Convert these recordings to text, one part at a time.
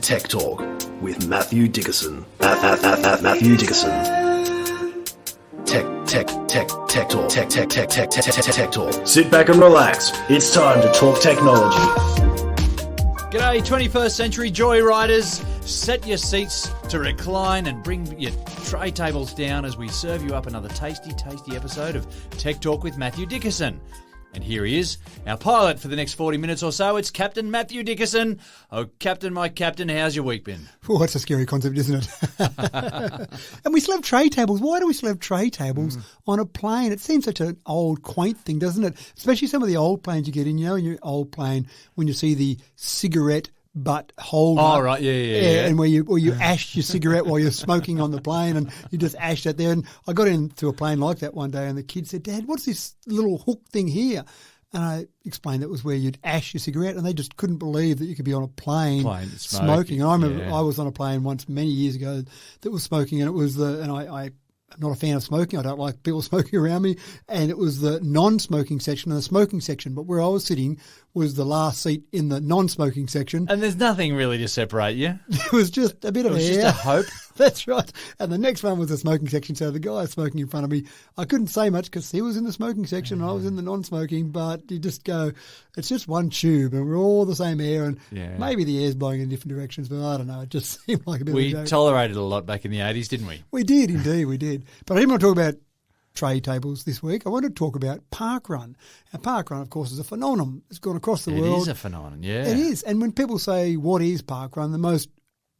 Tech Talk with Matthew Dickerson. Matthew Dickerson. Tech Talk. Sit back and relax. It's time to talk technology. G'day, 21st century joyriders. Set your seats to recline and bring your tray tables down as we serve you up another tasty episode of Tech Talk with Matthew Dickerson. And here he is, our pilot for the next 40 minutes or so. It's Captain Matthew Dickerson. Oh, Captain, my Captain, how's your week been? Oh, that's a scary concept, isn't it? And we still have tray tables. Why do we still have tray tables on a plane? It seems such an old, quaint thing, doesn't it? Especially some of the old planes you get in, in your old plane, when you see the cigarette butt holder. Oh, right, yeah. And where you ash your cigarette while you're smoking on the plane, and you just ash that there. And I got into a plane like that one day, and the kid said, "Dad, what's this little hook thing here?" And I explained that was where you'd ash your cigarette, and they just couldn't believe that you could be on a plane smoking. And I remember I was on a plane once many years ago that was smoking, and it was I'm not a fan of smoking. I don't like people smoking around me. And it was the non-smoking section and the smoking section. But where I was sitting was the last seat in the non-smoking section. And there's nothing really to separate you. It was just a bit of air. It was just a hope. That's right. And the next one was the smoking section. So the guy smoking in front of me, I couldn't say much because he was in the smoking section and I was in the non-smoking. But you just go, it's just one tube and we're all the same air. And maybe the air's blowing in different directions, but I don't know. It just seemed like a bit of a joke. We tolerated a lot back in the 80s, didn't we? We did, indeed, we did. But I didn't want to talk about tray tables this week. I want to talk about parkrun. Now, parkrun, of course, is a phenomenon. It's gone across the world. It is a phenomenon, yeah. It is. And when people say, what is parkrun, the most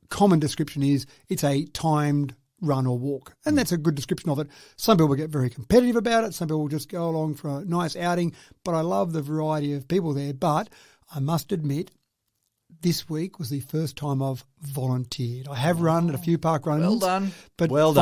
common description is it's a timed run or walk. And that's a good description of it. Some people get very competitive about it. Some people just go along for a nice outing. But I love the variety of people there. But I must admit, this week was the first time I've volunteered. I have run at a few park runs. Well done. But well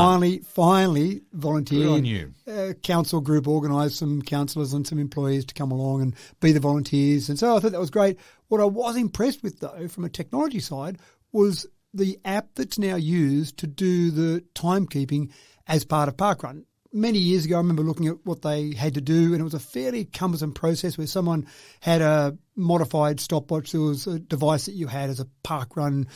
finally volunteered. Good on you. Council group organised some councillors and some employees to come along and be the volunteers. And so I thought that was great. What I was impressed with, though, from a technology side, was the app that's now used to do the timekeeping as part of parkrun. Many years ago, I remember looking at what they had to do, and it was a fairly cumbersome process where someone had a modified stopwatch. There was a device that you had as a parkrun,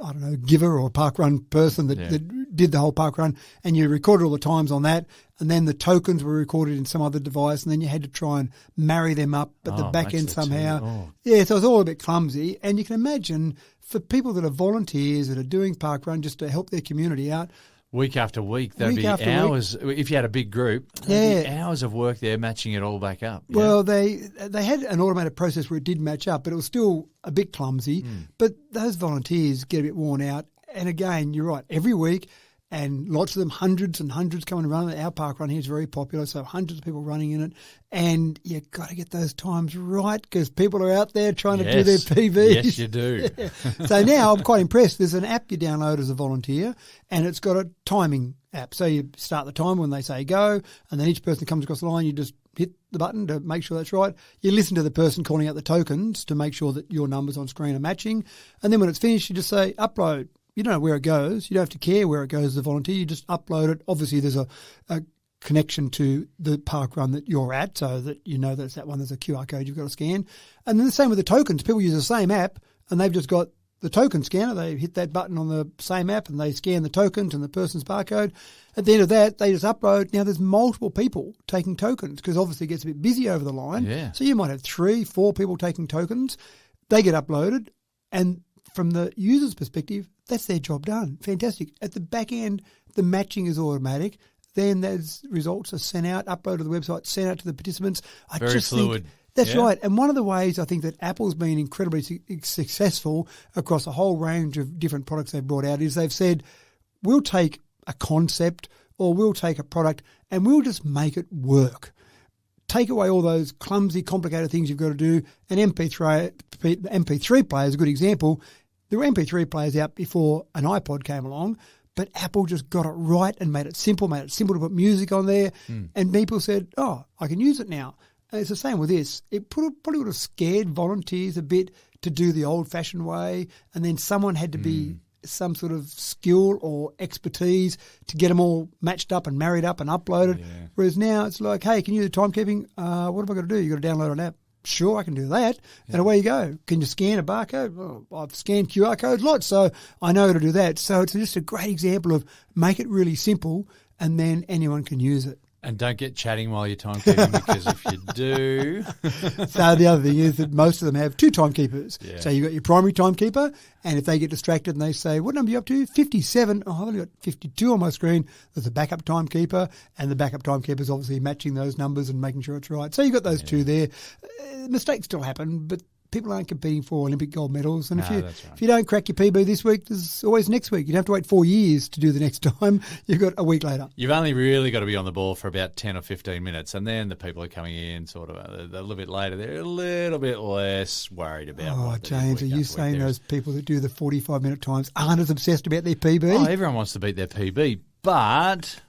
I don't know, giver or parkrun person that did the whole parkrun, and you recorded all the times on that, and then the tokens were recorded in some other device, and then you had to try and marry them up at the back end somehow. Yeah, so it was all a bit clumsy, and you can imagine for people that are volunteers that are doing parkrun just to help their community out, week after week, there'd be hours. If you had a big group, there'd be hours of work there matching it all back up. Yeah? Well, they had an automated process where it did match up, but it was still a bit clumsy. But those volunteers get a bit worn out. And again, you're right, every week, and lots of them, hundreds and hundreds coming and running. Our park run here is very popular, so hundreds of people running in it. And you've got to get those times right because people are out there trying to do their PBs. Yes, you do. So now I'm quite impressed. There's an app you download as a volunteer, and it's got a timing app. So you start the time when they say go, and then each person that comes across the line, you just hit the button to make sure that's right. You listen to the person calling out the tokens to make sure that your numbers on screen are matching. And then when it's finished, you just say upload. You don't know where it goes. You don't have to care where it goes as a volunteer. You just upload it. Obviously, there's a connection to the park run that you're at so that you know that it's that one. There's a QR code you've got to scan. And then the same with the tokens. People use the same app and they've just got the token scanner. They hit that button on the same app and they scan the tokens and the person's barcode. At the end of that, they just upload. Now, there's multiple people taking tokens because obviously it gets a bit busy over the line. Yeah. So you might have 3-4 people taking tokens. They get uploaded and from the user's perspective, that's their job done. Fantastic. At the back end, the matching is automatic. Then those results are sent out, uploaded to the website, sent out to the participants. Very fluid. That's right. And one of the ways I think that Apple's been incredibly successful across a whole range of different products they've brought out is they've said, we'll take a concept or we'll take a product and we'll just make it work. Take away all those clumsy, complicated things you've got to do. An MP3 player is a good example. There were MP3 players out before an iPod came along, but Apple just got it right and made it simple to put music on there. And people said, oh, I can use it now. And it's the same with this. It probably would have scared volunteers a bit to do the old-fashioned way, and then someone had to be some sort of skill or expertise to get them all matched up and married up and uploaded. Yeah. Whereas now it's like, hey, can you do timekeeping? What have I got to do? You've got to download an app. sure, I can do that. And away you go. Can you scan a barcode? Well, I've scanned QR codes lots, so I know how to do that. So it's just a great example of make it really simple and then anyone can use it. And don't get chatting while you're timekeeping, because if you do... So the other thing is that most of them have two timekeepers. Yeah. So you've got your primary timekeeper, and if they get distracted and they say, what number are you up to? 57. Oh, I've only got 52 on my screen. There's a backup timekeeper, and the backup timekeeper is obviously matching those numbers and making sure it's right. So you've got those two there. Mistakes still happen, but people aren't competing for Olympic gold medals. And if you don't crack your PB this week, there's always next week. You don't have to wait 4 years to do the next time. You've got a week later. You've only really got to be on the ball for about 10 or 15 minutes, and then the people are coming in sort of a little bit later. They're a little bit less worried about what James, are you saying those people that do the 45-minute times aren't as obsessed about their PB? Oh, everyone wants to beat their PB, but...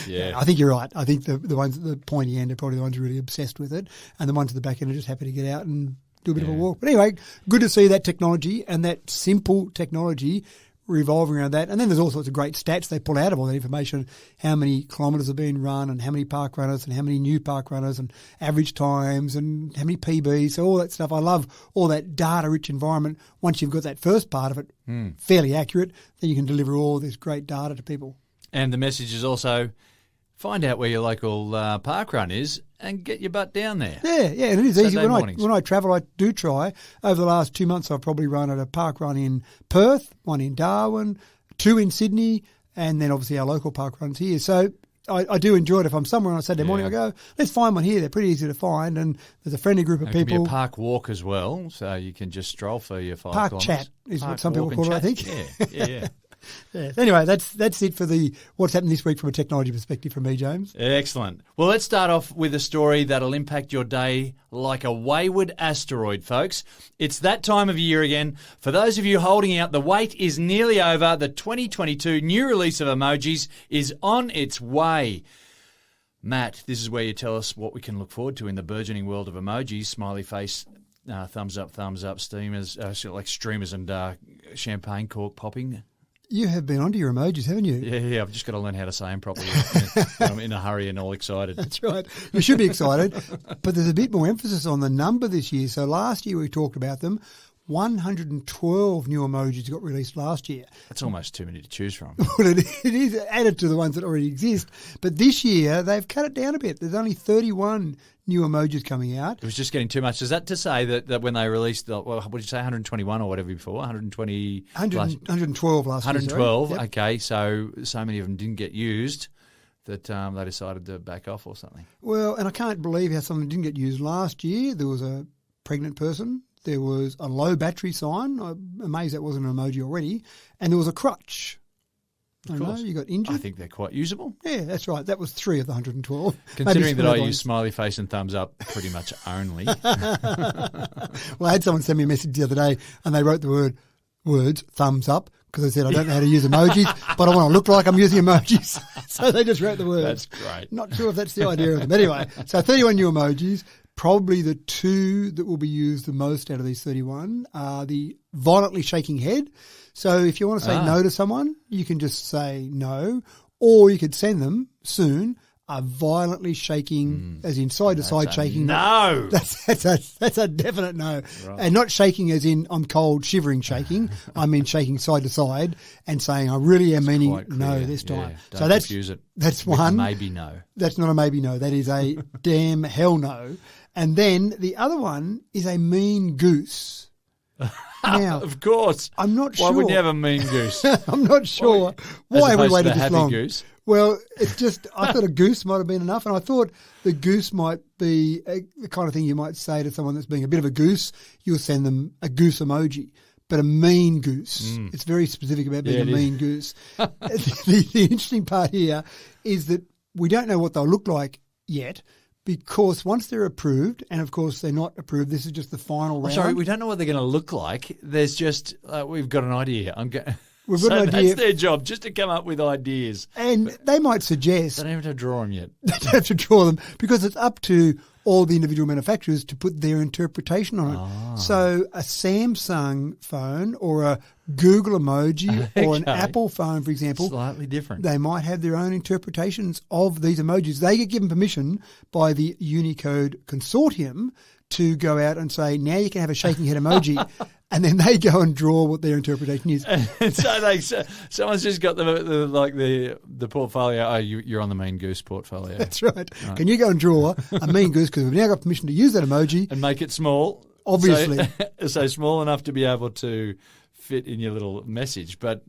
Yeah, I think you're right. I think the ones at the pointy end are probably the ones really obsessed with it, and the ones at the back end are just happy to get out and do a bit of a walk. But anyway, good to see that technology and that simple technology revolving around that. And then there's all sorts of great stats they pull out of all that information, how many kilometres have been run and how many park runners and how many new park runners and average times and how many PBs, so all that stuff. I love all that data-rich environment. Once you've got that first part of it fairly accurate, then you can deliver all this great data to people. And the message is also find out where your local park run is and get your butt down there. Yeah, and it is easy. Mornings. When I travel, I do try. Over the last 2 months, I've probably run at a park run in Perth, one in Darwin, 2 in Sydney, and then obviously our local park runs here. So I do enjoy it. If I'm somewhere on a Saturday morning, I go, let's find one here. They're pretty easy to find, and there's a friendly group of people. It can be a park walk as well, so you can just stroll for your 5 park kilometres. Chat is what some people call it, I think. Yeah. Yeah. Anyway, that's it for the what's happened this week from a technology perspective from me, James. Excellent. Well, let's start off with a story that'll impact your day like a wayward asteroid, folks. It's that time of year again. For those of you holding out, the wait is nearly over. The 2022 new release of emojis is on its way. Matt, this is where you tell us what we can look forward to in the burgeoning world of emojis. Smiley face, thumbs up, streamers, like streamers and champagne cork popping. You have been onto your emojis, haven't you? Yeah. I've just got to learn how to say them properly when I'm in a hurry and all excited. That's right. You should be excited. But there's a bit more emphasis on the number this year. So last year we talked about them. 112 new emojis got released last year. That's almost too many to choose from. Well, it is added to the ones that already exist. But this year they've cut it down a bit. There's only 31 new emojis coming out. It was just getting too much. Is that to say that when they released, what did you say, 121 or whatever before? 112 last year. 112, Yep. Okay. So many of them didn't get used that they decided to back off or something. Well, and I can't believe how some of them didn't get used last year. There was a pregnant person. There was a low battery sign. I'm amazed that wasn't an emoji already. And there was a crutch. I know, you got injured. I think they're quite usable. Yeah, that's right. That was 3 of the 112. Considering that I use smiley face and thumbs up pretty much only. Well, I had someone send me a message the other day and they wrote the words thumbs up because I said I don't know how to use emojis, but I want to look like I'm using emojis. So they just wrote the words. That's great. Not sure if that's the idea of them. Anyway, so 31 new emojis. Probably the 2 that will be used the most out of these 31 are the violently shaking head. So if you want to say no to someone, you can just say no, or you could send them soon a violently shaking, as in side to side shaking. No, that's a definite no, right. And not shaking as in I'm cold, shivering shaking. I mean shaking side to side and saying I really am meaning no this time. Don't so that's confuse it. That's with one. Maybe no. That's not a maybe no. That is a damn hell no. And then the other one is a mean goose. Now, of course. I'm not sure. Why would you have a mean goose? I'm not sure. Why have we waited this long? Goose? Well, it's just, I thought a goose might have been enough, and I thought the goose might be the kind of thing you might say to someone that's being a bit of a goose. You'll send them a goose emoji. But a mean goose. It's very specific about being a mean goose. The interesting part here is that we don't know what they'll look like yet, because once they're approved, and of course they're not approved, this is just the final round. Sorry, we don't know what they're going to look like. There's just, we've got an idea. We've got an idea. That's their job, just to come up with ideas. And they might suggest... They don't have to draw them yet. They don't have to draw them, because it's up to all the individual manufacturers to put their interpretation on it. So a Samsung phone or a Google emoji or an Apple phone, for example, Slightly different. they might have their own interpretations of these emojis. They get given permission by the Unicode Consortium to go out and say, now you can have a shaking head emoji. And then they go and draw what their interpretation is. And so someone's just got the portfolio. Oh, you're on the Mean Goose portfolio. That's right. Can you go and draw a mean goose? Because we've now got permission to use that emoji. And make it small. Obviously. So small enough to be able to fit in your little message, but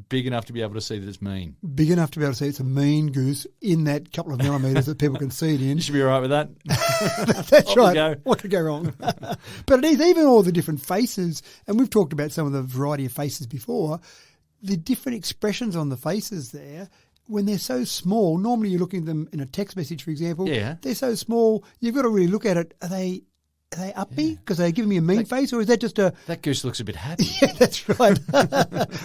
big enough to be able to see that it's mean. Big enough to be able to see it's a mean goose in that couple of millimetres that people can see it in. You should be all right with that. That's Off right. we go. What could go wrong? But it is even all the different faces, and we've talked about some of the variety of faces before, the different expressions on the faces there, when they're so small, normally you're looking at them in a text message, for example. Yeah. They're so small, you've got to really look at it. Are they uppy because they're giving me a mean face, or is that just a... That goose looks a bit happy. Yeah, that's right.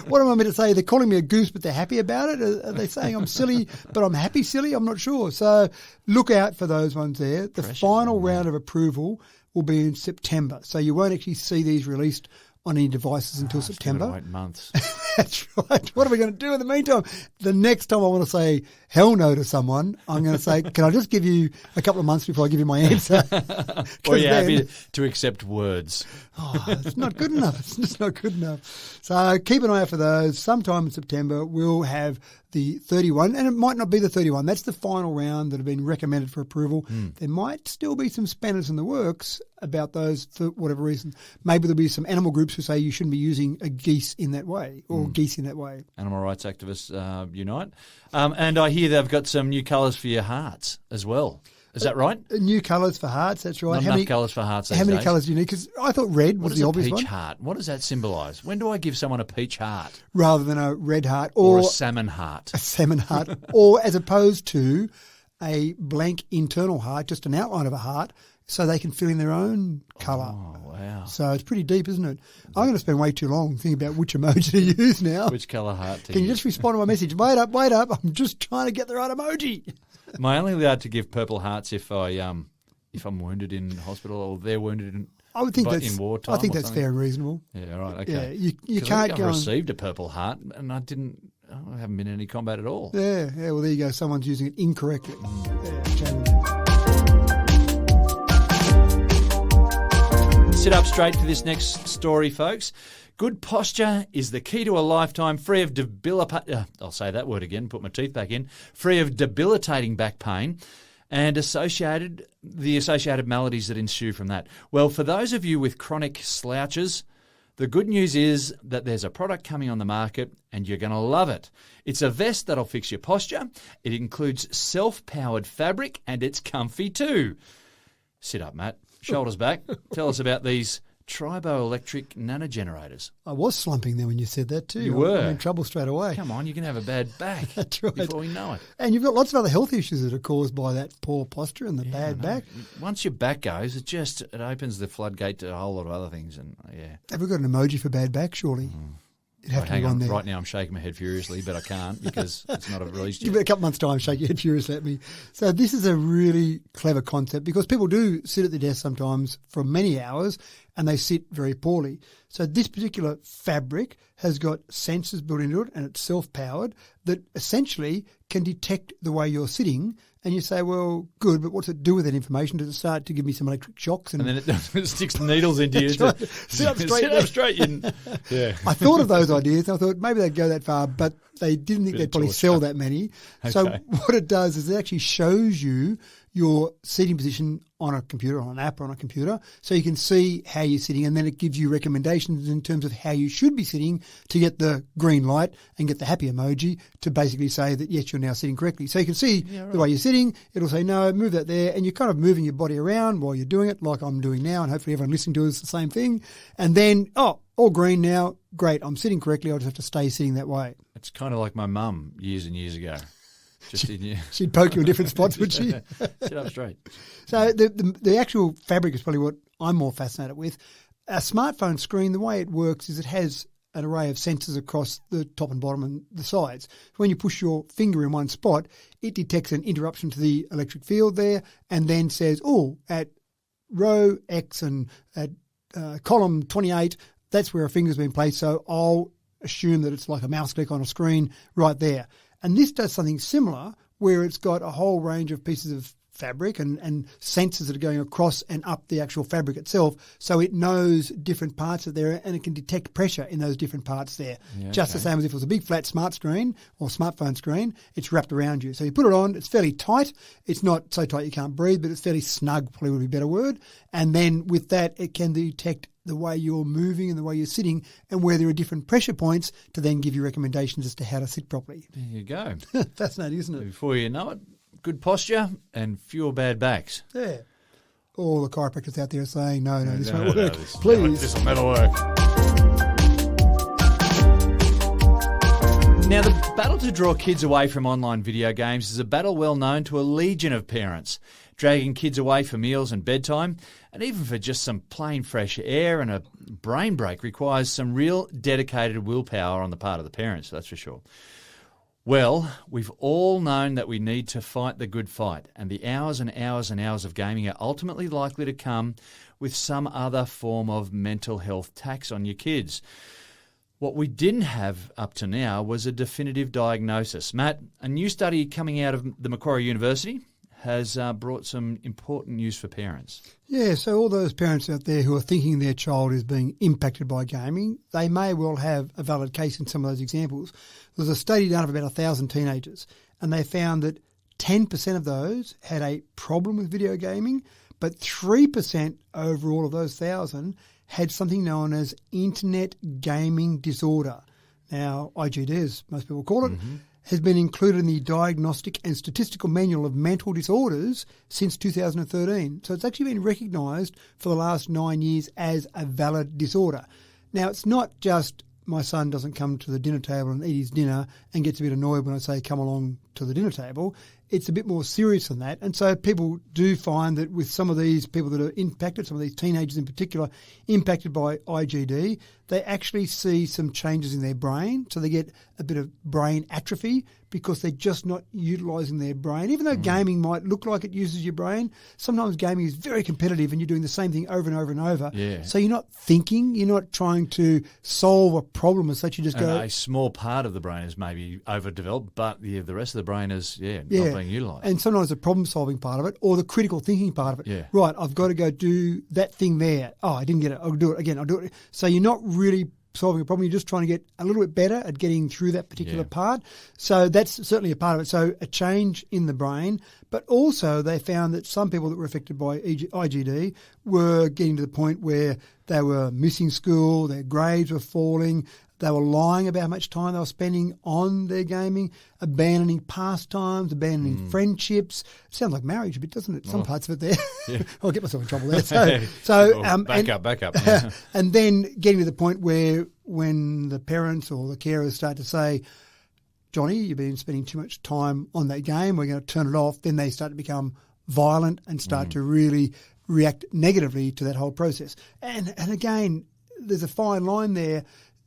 What am I meant to say? They're calling me a goose, but they're happy about it? Are they saying I'm silly, but I'm happy silly? I'm not sure. So look out for those ones there. The final round of approval will be in September. So you won't actually see these released on any devices until September. Wait months. That's right. What are we going to do in the meantime? The next time I want to say hell no to someone, I'm going to say, can I just give you a couple of months before I give you my answer? Or you're happy to accept words. It's not good enough. It's just not good enough. So keep an eye out for those. Sometime in September, we'll have the 31, and it might not be the 31. That's the final round that have been recommended for approval. There might still be some spanners in the works about those for whatever reason. Maybe there'll be some animal groups who say you shouldn't be using a geese in that way or geese in that way. Animal rights activists unite. And I hear they've got some new colours for your hearts as well. Is that right? New colours for hearts, that's right. Not enough colours for hearts these How many days. colours do you need? Because I thought red was the obvious What is a one. peach heart? What does that symbolise? When do I give someone a peach heart? Rather than a red heart Or a salmon heart? a salmon heart, or as opposed to a blank internal heart, just an outline of a heart, so they can fill in their own colour. Oh, wow. So it's pretty deep, isn't it? I'm going to spend way too long thinking about which emoji to use now. Which colour heart to Can you use? just respond to my message? Wait up. I'm just trying to get the right emoji. Am I only allowed to give purple hearts if I'm wounded in hospital or they're wounded in I would think in wartime? I think or that's something? fair and reasonable. Yeah, right. Okay. Yeah, you 'Cause can't I think go. I've received a purple heart and I haven't been in any combat at all. Yeah. Well, there you go. Someone's using it incorrectly. Yeah, shame. Sit up straight for this next story, folks. Good posture is the key to a lifetime free of I'll say that word again, put my teeth back in, free of debilitating back pain and the associated maladies that ensue from that. Well, for those of you with chronic slouches, the good news is that there's a product coming on the market and you're going to love it. It's a vest that'll fix your posture. It includes self-powered fabric and it's comfy too. Sit up, Matt. Shoulders back. Tell us about these triboelectric nanogenerators. I was slumping there when you said that too. You were. I'm in trouble straight away. Come on, you can have a bad back That's right. before we know it. And you've got lots of other health issues that are caused by that poor posture and the bad back. Once your back goes, it opens the floodgate to a whole lot of other things. And yeah, Have we got an emoji for bad back, surely? It'd have to be hang one on. there. Right now, I'm shaking my head furiously, but I can't because it's not released Give it yet. a couple months' time, shake your head furiously at me. So this is a really clever concept because people do sit at the desk sometimes for many hours and they sit very poorly. So this particular fabric has got sensors built into it and it's self-powered that essentially can detect the way you're sitting. And you say, well, good, but what's it do with that information? Does it start to give me some electric shocks? And then it sticks needles into you. That's right. Sit up straight. Sit up straight. Yeah. I thought of those ideas. I thought maybe they'd go that far, but they didn't think Bit they'd of probably torture. sell that many. So Okay. what it does is it actually shows you your seating position on a computer, on an app or on a computer, so you can see how you're sitting, and then it gives you recommendations in terms of how you should be sitting to get the green light and get the happy emoji to basically say that, yes, you're now sitting correctly. So you can see the way you're sitting. It'll say, no, move that there, and you're kind of moving your body around while you're doing it, like I'm doing now, and hopefully everyone listening to us is the same thing. And then, all green now, great, I'm sitting correctly, I'll just have to stay sitting that way. It's kind of like my mum years and years ago. Just in you. She'd poke you in different spots, would she? Sit up straight. So the actual fabric is probably what I'm more fascinated with. A smartphone screen, the way it works is it has an array of sensors across the top and bottom and the sides. When you push your finger in one spot, it detects an interruption to the electric field there and then says, oh, at row X and at column 28, that's where a finger's been placed, so I'll assume that it's like a mouse click on a screen right there. And this does something similar where it's got a whole range of pieces of fabric and sensors that are going across and up the actual fabric itself, so it knows different parts of there and it can detect pressure in those different parts there. Just the same as if it was a big flat smart screen or smartphone screen, it's wrapped around you. So you put it on, it's fairly tight. It's not so tight you can't breathe, but it's fairly snug, probably would be a better word. And then with that, it can detect the way you're moving and the way you're sitting and where there are different pressure points to then give you recommendations as to how to sit properly. There you go. Fascinating, isn't it? Before you know it, good posture and fewer bad backs. Yeah. All the chiropractors out there are saying, no, this won't work. Please. This will never work. Now, the battle to draw kids away from online video games is a battle well known to a legion of parents. Dragging kids away for meals and bedtime, and even for just some plain fresh air and a brain break, requires some real dedicated willpower on the part of the parents, that's for sure. Well, we've all known that we need to fight the good fight, and the hours and hours and hours of gaming are ultimately likely to come with some other form of mental health tax on your kids. What we didn't have up to now was a definitive diagnosis. Matt, a new study coming out of the Macquarie University has brought some important news for parents. Yeah, so all those parents out there who are thinking their child is being impacted by gaming, they may well have a valid case in some of those examples. There was a study done of about 1,000 teenagers, and they found that 10% of those had a problem with video gaming, but 3% over all of those 1,000 had something known as internet gaming disorder. Now, IGD, as most people call it, has been included in the Diagnostic and Statistical Manual of Mental Disorders since 2013. So it's actually been recognised for the last 9 years as a valid disorder. Now, it's not just my son doesn't come to the dinner table and eat his dinner and gets a bit annoyed when I say come along to the dinner table. It's a bit more serious than that. And so people do find that with some of these people that are impacted, some of these teenagers in particular, impacted by IGD, they actually see some changes in their brain. So they get a bit of brain atrophy because they're just not utilising their brain. Even though gaming might look like it uses your brain, sometimes gaming is very competitive and you're doing the same thing over and over and over. Yeah. So you're not thinking, you're not trying to solve a problem as such. You just go... A small part of the brain is maybe overdeveloped, but the rest of the brain is not being utilised. And sometimes the problem-solving part of it or the critical thinking part of it. Yeah. Right, I've got to go do that thing there. Oh, I didn't get it. I'll do it again. I'll do it. So you're not really solving a problem. You're just trying to get a little bit better at getting through that particular part. So that's certainly a part of it. So a change in the brain. But also they found that some people that were affected by IGD were getting to the point where they were missing school, their grades were falling, they were lying about how much time they were spending on their gaming, abandoning pastimes, abandoning friendships. It sounds like marriage a bit, doesn't it? Some parts of it there. Yeah. I'll get myself in trouble there. Back up. And then getting to the point where when the parents or the carers start to say, Johnny, you've been spending too much time on that game, we're going to turn it off, then they start to become violent and start to really react negatively to that whole process. And again, there's a fine line there.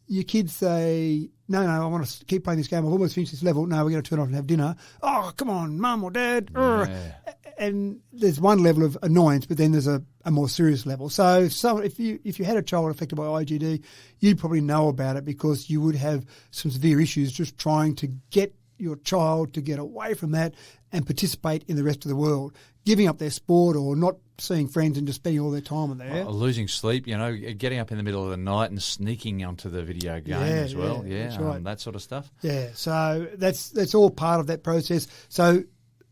Your kids say, no, I want to keep playing this game. I've almost finished this level. No, we're going to turn off and have dinner. Oh, come on, mum or dad. Yeah. And there's one level of annoyance, but then there's a more serious level. So if you had a child affected by IGD, you'd probably know about it because you would have some severe issues just trying to get your child to get away from that and participate in the rest of the world, giving up their sport or not seeing friends and just spending all their time in there. Losing sleep, getting up in the middle of the night and sneaking onto the video game as well. Yeah, that's right. That sort of stuff. Yeah, so that's all part of that process. So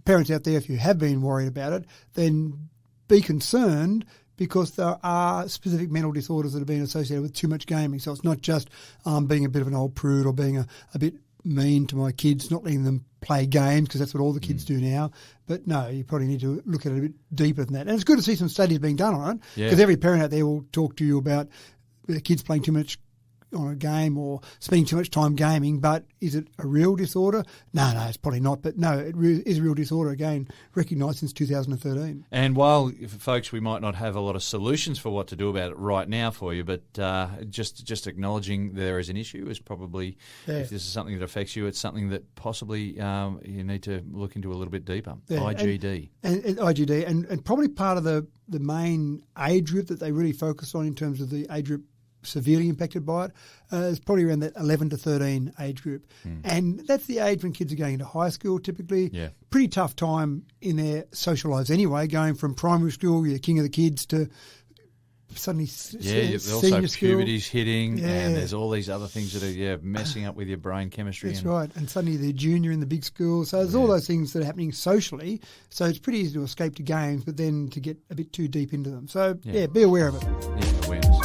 parents out there, if you have been worried about it, then be concerned because there are specific mental disorders that have been associated with too much gaming. So it's not just being a bit of an old prude or being a bit mean to my kids, not letting them play games because that's what all the kids do now. But no, you probably need to look at it a bit deeper than that. And it's good to see some studies being done on it because every parent out there will talk to you about their kids playing too much on a game or spending too much time gaming, but is it a real disorder? No, it's probably not. But no, it is a real disorder, again, recognised since 2013. And while, folks, we might not have a lot of solutions for what to do about it right now for you, but just acknowledging there is an issue is probably, if this is something that affects you, it's something that possibly you need to look into a little bit deeper. Yeah. IGD. And IGD, and probably part of the main age group that they really focus on in terms of the age group severely impacted by it is probably around that 11 to 13 age group. And that's the age when kids are going into high school typically. Yeah. Pretty tough time in their social lives anyway, going from primary school, you're the king of the kids, to suddenly also senior school. Puberty's hitting, and there's all these other things that are messing up with your brain chemistry. That's right. And suddenly they're junior in the big school. So there's all those things that are happening socially. So it's pretty easy to escape to games, but then to get a bit too deep into them. So, be aware of it. Yeah, awareness.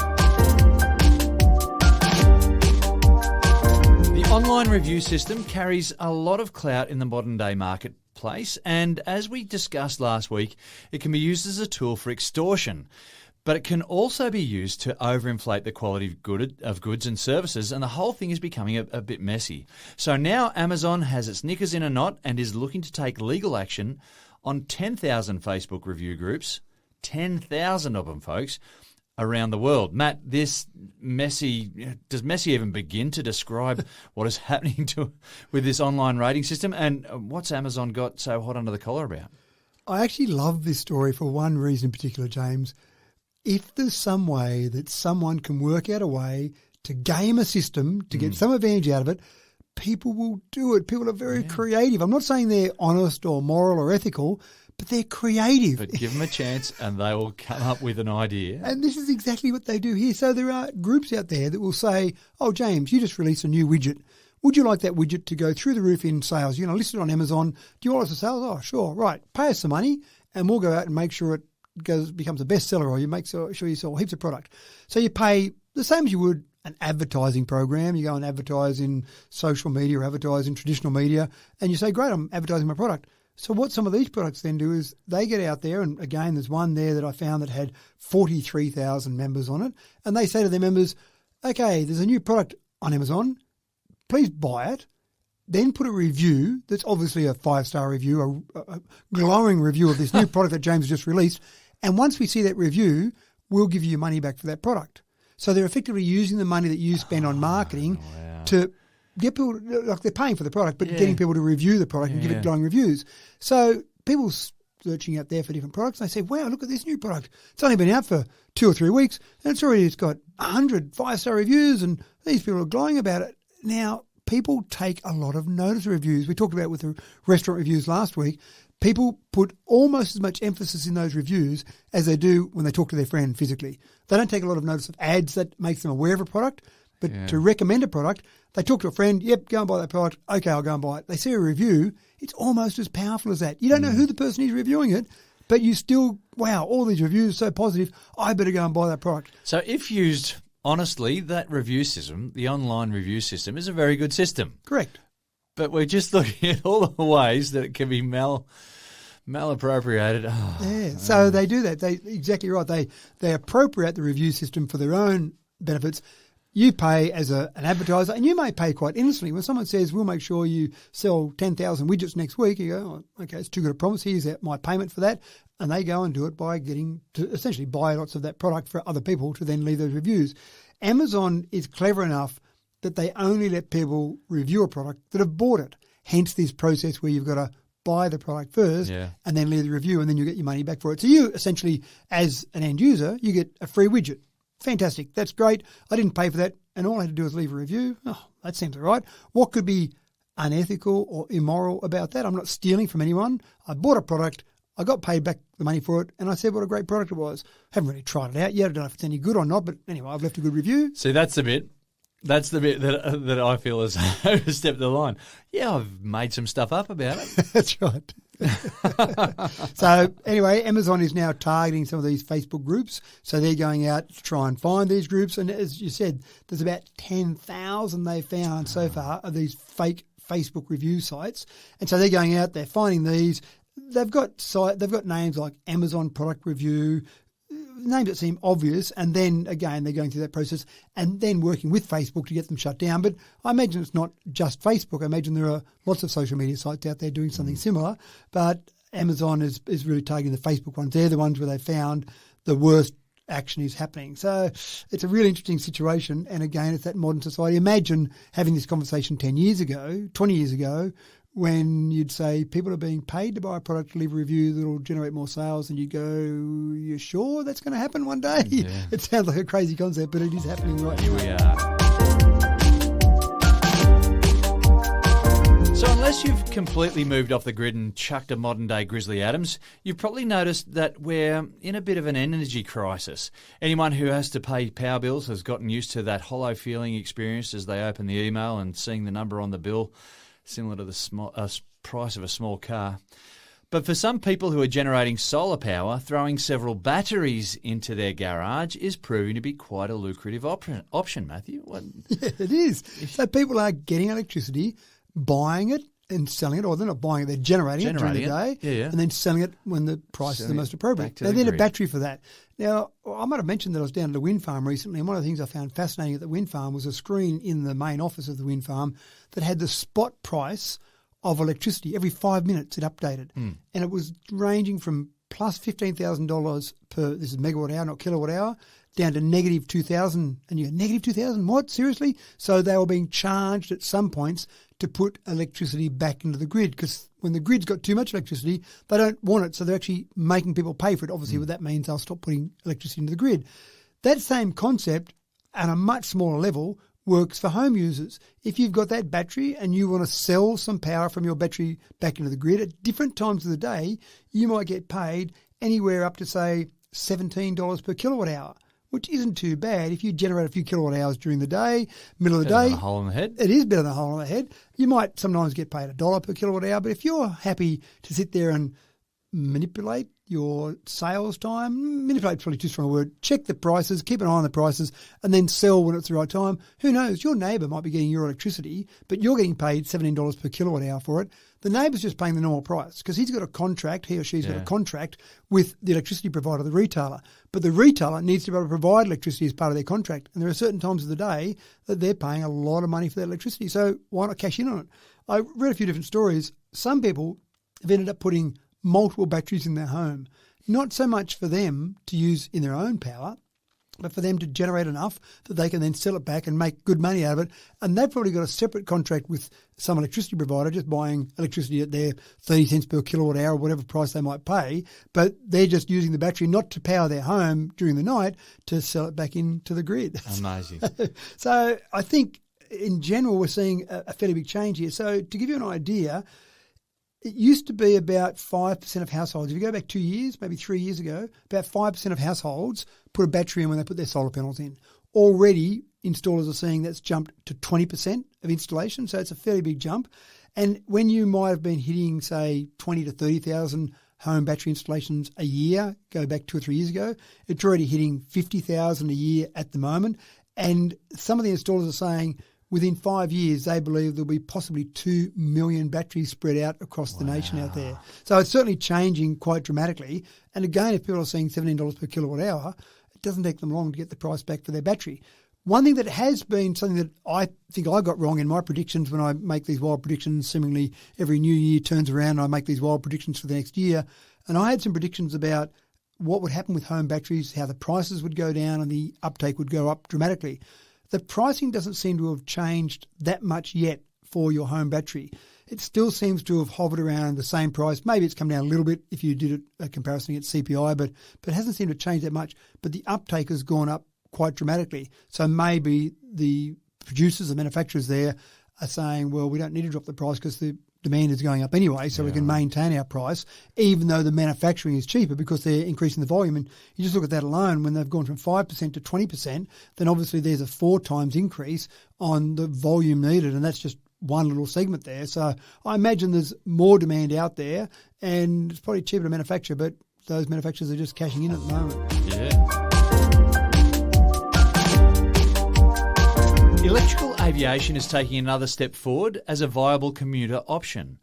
The online review system carries a lot of clout in the modern day marketplace, and as we discussed last week, it can be used as a tool for extortion. But it can also be used to overinflate the quality of goods and services, and the whole thing is becoming a bit messy. So now Amazon has its knickers in a knot and is looking to take legal action on 10,000 Facebook review groups, 10,000 of them, folks, around the world. Matt, does messy even begin to describe what is happening with this online rating system, and what's Amazon got so hot under the collar about? I actually love this story for one reason in particular, James. If there's some way that someone can work out a way to game a system to get some advantage out of it, people will do it. People are very creative. I'm not saying they're honest or moral or ethical, but they're creative. But give them a chance and they will come up with an idea. And this is exactly what they do here. So there are groups out there that will say, oh, James, you just released a new widget. Would you like that widget to go through the roof in sales? You're going to list it on Amazon. Do you want us to sell? Oh, sure. Right. Pay us some money and we'll go out and make sure it becomes a bestseller, or you make sure you sell heaps of product. So you pay the same as you would an advertising program. You go and advertise in social media or advertise in traditional media, and you say, great, I'm advertising my product. So what some of these products then do is they get out there, and again, there's one there that I found that had 43,000 members on it, and they say to their members, okay, there's a new product on Amazon, please buy it. Then put a review that's obviously a 5-star review, a glowing review of this new product that James just released. And once we see that review, we'll give you your money back for that product. So they're effectively using the money that you spend on marketing to get people, like they're paying for the product, but getting people to review the product and give it glowing reviews. So people searching out there for different products, they say, wow, look at this new product. It's only been out for 2 or 3 weeks and it's got 100 5-star reviews and these people are glowing about it. Now, people take a lot of notice of reviews. We talked about it with the restaurant reviews last week. People put almost as much emphasis in those reviews as they do when they talk to their friend physically. They don't take a lot of notice of ads that makes them aware of a product, but to recommend a product, they talk to a friend, yep, go and buy that product. Okay, I'll go and buy it. They see a review. It's almost as powerful as that. You don't know who the person is reviewing it, but you still, wow, all these reviews are so positive, I better go and buy that product. So if used honestly, that review system, the online review system, is a very good system. Correct. But we're just looking at all the ways that it can be malappropriated. So they do that. Exactly right. They appropriate the review system for their own benefits. You pay as an advertiser, and you may pay quite innocently. When someone says, we'll make sure you sell 10,000 widgets next week, you go, oh, okay, it's too good a promise. Here's my payment for that. And they go and do it by getting to essentially buy lots of that product for other people to then leave those reviews. Amazon is clever enough that they only let people review a product that have bought it. Hence this process where you've got to buy the product first and then leave the review, and then you get your money back for it. So you essentially, as an end user, you get a free widget. Fantastic. That's great. I didn't pay for that, and all I had to do was leave a review. Oh, that seems all right. What could be unethical or immoral about that? I'm not stealing from anyone. I bought a product. I got paid back the money for it, and I said what a great product it was. Haven't really tried it out yet. I don't know if it's any good or not, but anyway, I've left a good review. See, that's the bit that I feel has overstepped the line. Yeah, I've made some stuff up about it. That's right. So anyway, Amazon is now targeting some of these Facebook groups. So they're going out to try and find these groups. And as you said, there's about 10,000 they've found so far of these fake Facebook review sites. And so they're going out, they're finding these. They've got names like Amazon Product Review, names that seem obvious, and then, again, they're going through that process and then working with Facebook to get them shut down. But I imagine it's not just Facebook. I imagine there are lots of social media sites out there doing something similar, but Amazon is really targeting the Facebook ones. They're the ones where they found the worst action is happening. So it's a really interesting situation. And again, it's that modern society. Imagine having this conversation 10 years ago, 20 years ago, when you'd say people are being paid to buy a product to leave a review that will generate more sales, and you go, you sure that's going to happen one day? Yeah. It sounds like a crazy concept, but it is happening right now. Here we are. So unless you've completely moved off the grid and chucked a modern-day Grizzly Adams, you've probably noticed that we're in a bit of an energy crisis. Anyone who has to pay power bills has gotten used to that hollow feeling experienced as they open the email and seeing the number on the bill, similar to the price of a small car. But for some people who are generating solar power, throwing several batteries into their garage is proving to be quite a lucrative option, Matthew. Yeah, it is. So people are getting electricity, buying it and selling it, or they're not buying it, they're generating it during the day, and then selling it when the price is the most appropriate. They need a battery for that. Now, I might have mentioned that I was down at a wind farm recently, and one of the things I found fascinating at the wind farm was a screen in the main office of the wind farm that had the spot price of electricity. Every 5 minutes it updated, and it was ranging from plus $15,000 per, this is megawatt hour, not kilowatt hour, down to negative 2,000. And you go, negative 2,000? What? Seriously? So they were being charged at some points to put electricity back into the grid, because when the grid's got too much electricity, they don't want it. So they're actually making people pay for it. Obviously, what that means, they'll stop putting electricity into the grid. That same concept at a much smaller level works for home users. If you've got that battery and you want to sell some power from your battery back into the grid, at different times of the day, you might get paid anywhere up to, say, $17 per kilowatt hour, which isn't too bad. If you generate a few kilowatt hours during the day, middle of the day. Better than a hole in the head. It is better than a hole in the head. You might sometimes get paid $1 per kilowatt hour, but if you're happy to sit there and manipulate your sales time, manipulate probably too strong a word, check the prices, keep an eye on the prices, and then sell when it's the right time. Who knows? Your neighbour might be getting your electricity, but you're getting paid $17 per kilowatt hour for it. The neighbour's just paying the normal price because he's got a contract, he or she's got a contract with the electricity provider, the retailer. But the retailer needs to be able to provide electricity as part of their contract. And there are certain times of the day that they're paying a lot of money for their electricity. So why not cash in on it? I read a few different stories. Some people have ended up putting multiple batteries in their home, not so much for them to use in their own power, but for them to generate enough that they can then sell it back and make good money out of it. And they've probably got a separate contract with some electricity provider, just buying electricity at their 30 cents per kilowatt hour, whatever price they might pay, but they're just using the battery not to power their home during the night, to sell it back into the grid. Amazing. So I think in general we're seeing a fairly big change here. So to give you an idea, it used to be about 5% of households. If you go back 2 years, maybe 3 years ago, about 5% of households put a battery in when they put their solar panels in. Already, installers are seeing that's jumped to 20% of installation, so it's a fairly big jump. And when you might have been hitting, say, 20 to 30,000 home battery installations a year, go back 2 or 3 years ago, it's already hitting 50,000 a year at the moment. And some of the installers are saying within 5 years, they believe there'll be possibly 2 million batteries spread out across the nation out there. So it's certainly changing quite dramatically. And again, if people are seeing $17 per kilowatt hour, it doesn't take them long to get the price back for their battery. One thing that has been something that I think I got wrong in my predictions when I make these wild predictions, seemingly every new year turns around and I make these wild predictions for the next year. And I had some predictions about what would happen with home batteries, how the prices would go down and the uptake would go up dramatically. The pricing doesn't seem to have changed that much yet for your home battery. It still seems to have hovered around the same price. Maybe it's come down a little bit if you did a comparison against CPI, but it hasn't seemed to change that much. But the uptake has gone up quite dramatically. So maybe the producers, the manufacturers there are saying, well, we don't need to drop the price because the demand is going up anyway, so we can maintain our price, even though the manufacturing is cheaper because they're increasing the volume. And you just look at that alone, when they've gone from 5% to 20%, then obviously there's a 4 times increase on the volume needed, and that's just one little segment there. So I imagine there's more demand out there, and it's probably cheaper to manufacture, but those manufacturers are just cashing in at the moment. Yeah. Electrical aviation is taking another step forward as a viable commuter option.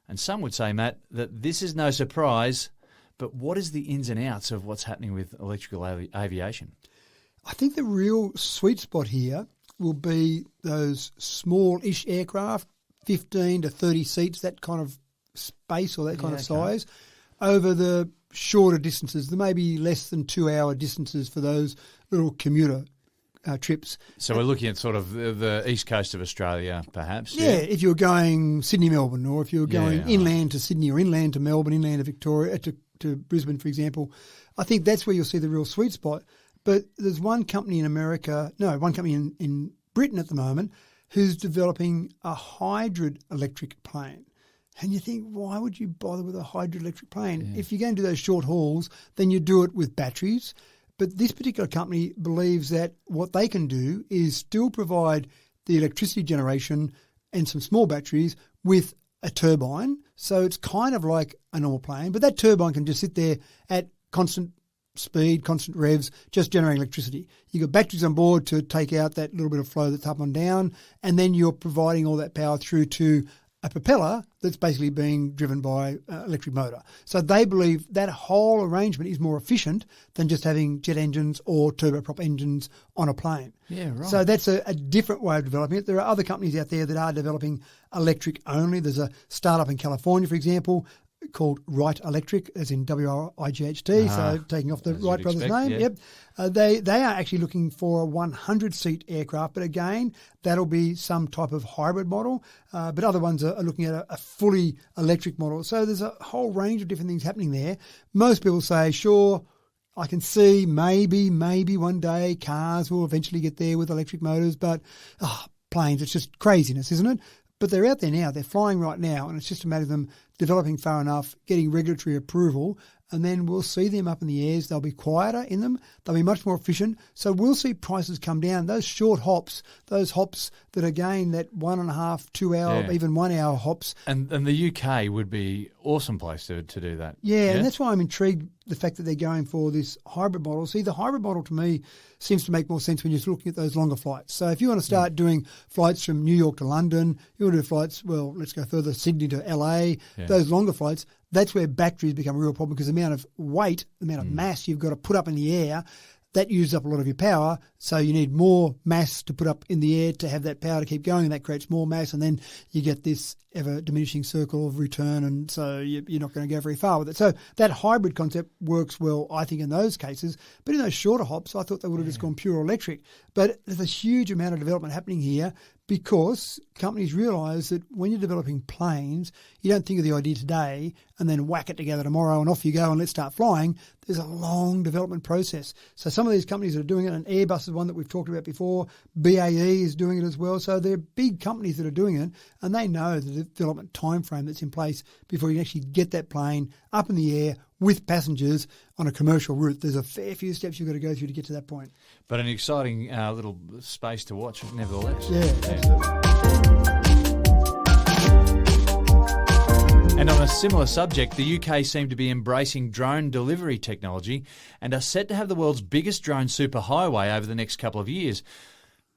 And some would say, Matt, that this is no surprise But what is the ins and outs of what's happening with electrical aviation? I think the real sweet spot here will be those small-ish aircraft, 15 to 30 seats, that kind of space or that kind of size, over the shorter distances, the maybe less than 2-hour distances for those little commuter trips. So we're looking at sort of the east coast of Australia, perhaps? Yeah, if you're going Sydney-Melbourne, or if you're going inland to Sydney, or inland to Melbourne, inland to Victoria, to Brisbane, for example, I think that's where you'll see the real sweet spot. But there's one company in Britain at the moment who's developing a hybrid electric plane. And you think, why would you bother with a hybrid electric plane? Yeah. If you're going to do those short hauls, then you do it with batteries. But this particular company believes that what they can do is still provide the electricity generation and some small batteries with a turbine. So it's kind of like a normal plane, but that turbine can just sit there at constant speed, constant revs, just generating electricity. You've got batteries on board to take out that little bit of flow that's up and down, and then you're providing all that power through to a propeller that's basically being driven by electric motor. So they believe that whole arrangement is more efficient than just having jet engines or turboprop engines on a plane. Yeah, right. So that's a different way of developing it. There are other companies out there that are developing electric only. There's a startup in California, for example, called Wright Electric, as in WRIGHT, so taking off the Wright brothers' name. Yeah. Yep. They are actually looking for a 100-seat aircraft, but again, that'll be some type of hybrid model. But other ones are looking at a fully electric model. So there's a whole range of different things happening there. Most people say, sure, I can see maybe one day cars will eventually get there with electric motors, but planes, it's just craziness, isn't it? But they're out there now, they're flying right now, and it's just a matter of them developing far enough, getting regulatory approval, and then we'll see them up in the airs. They'll be quieter in them. They'll be much more efficient. So we'll see prices come down. Those short hops, those hops that again, that 1.5, 2 hour, even 1 hour hops. And the UK would be awesome place to do that. Yeah, and that's why I'm intrigued the fact that they're going for this hybrid model. See, the hybrid model to me seems to make more sense when you're looking at those longer flights. So if you want to start doing flights from New York to London, you want to do flights, well, let's go further, Sydney to LA, those longer flights, that's where batteries become a real problem because the amount of weight, the amount of mass you've got to put up in the air, that uses up a lot of your power. So you need more mass to put up in the air to have that power to keep going, and that creates more mass, and then you get this ever diminishing circle of return, and so you're not going to go very far with it. So that hybrid concept works well, I think, in those cases. But in those shorter hops, I thought they would have just gone pure electric. But there's a huge amount of development happening here because companies realise that when you're developing planes, you don't think of the idea today and then whack it together tomorrow and off you go and let's start flying. There's a long development process. So some of these companies that are doing it, and Airbus is one that we've talked about before, BAE is doing it as well. So they're big companies that are doing it, and they know the development time frame that's in place before you can actually get that plane up in the air with passengers on a commercial route. There's a fair few steps you've got to go through to get to that point. But an exciting little space to watch, nevertheless. Yeah, absolutely. And on a similar subject, the UK seem to be embracing drone delivery technology and are set to have the world's biggest drone superhighway over the next couple of years.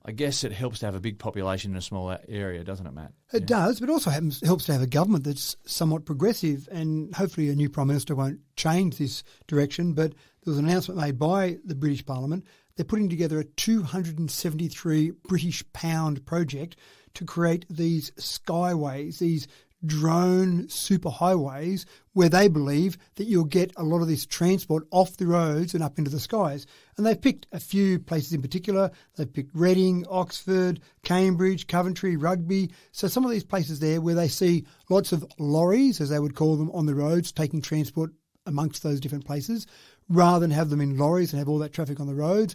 I guess it helps to have a big population in a small area, doesn't it, Matt? It does, but it also helps to have a government that's somewhat progressive, and hopefully a new Prime Minister won't change this direction. But there was an announcement made by the British Parliament. They're putting together a £273 British pound project to create these skyways, these drone superhighways, where they believe that you'll get a lot of this transport off the roads and up into the skies. And they've picked a few places in particular. They've picked Reading, Oxford, Cambridge, Coventry, Rugby. So some of these places there where they see lots of lorries, as they would call them, on the roads taking transport amongst those different places, rather than have them in lorries and have all that traffic on the roads.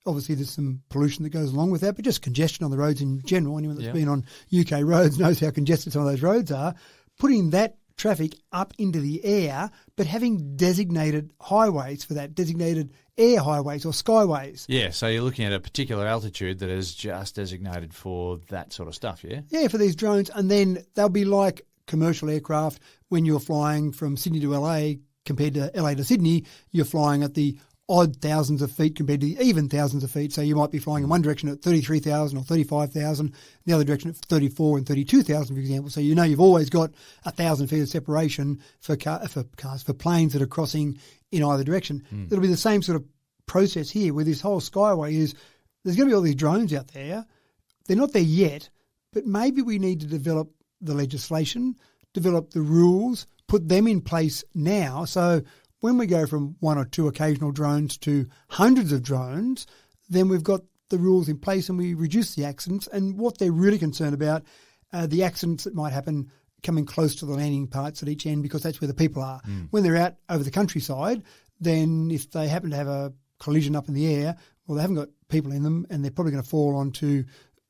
Obviously, there's some pollution that goes along with that, but just congestion on the roads in general. Anyone that's been on UK roads knows how congested some of those roads are. Putting that traffic up into the air, but having designated highways for that, designated air highways or skyways. Yeah, so you're looking at a particular altitude that is just designated for that sort of stuff, yeah? Yeah, for these drones. And then they'll be like commercial aircraft when you're flying from Sydney to LA compared to LA to Sydney. You're flying at the odd thousands of feet compared to the even thousands of feet. So you might be flying in one direction at 33,000 or 35,000, the other direction at 34 and 32,000, for example. So you've always got 1,000 feet of separation for planes that are crossing in either direction. It'll be the same sort of process here where this whole skyway is. There's going to be all these drones out there. They're not there yet, but maybe we need to develop the legislation, develop the rules, put them in place now. So when we go from one or two occasional drones to hundreds of drones, then we've got the rules in place and we reduce the accidents. And what they're really concerned about are the accidents that might happen coming close to the landing parts at each end, because that's where the people are. When they're out over the countryside, then if they happen to have a collision up in the air, well, they haven't got people in them and they're probably going to fall onto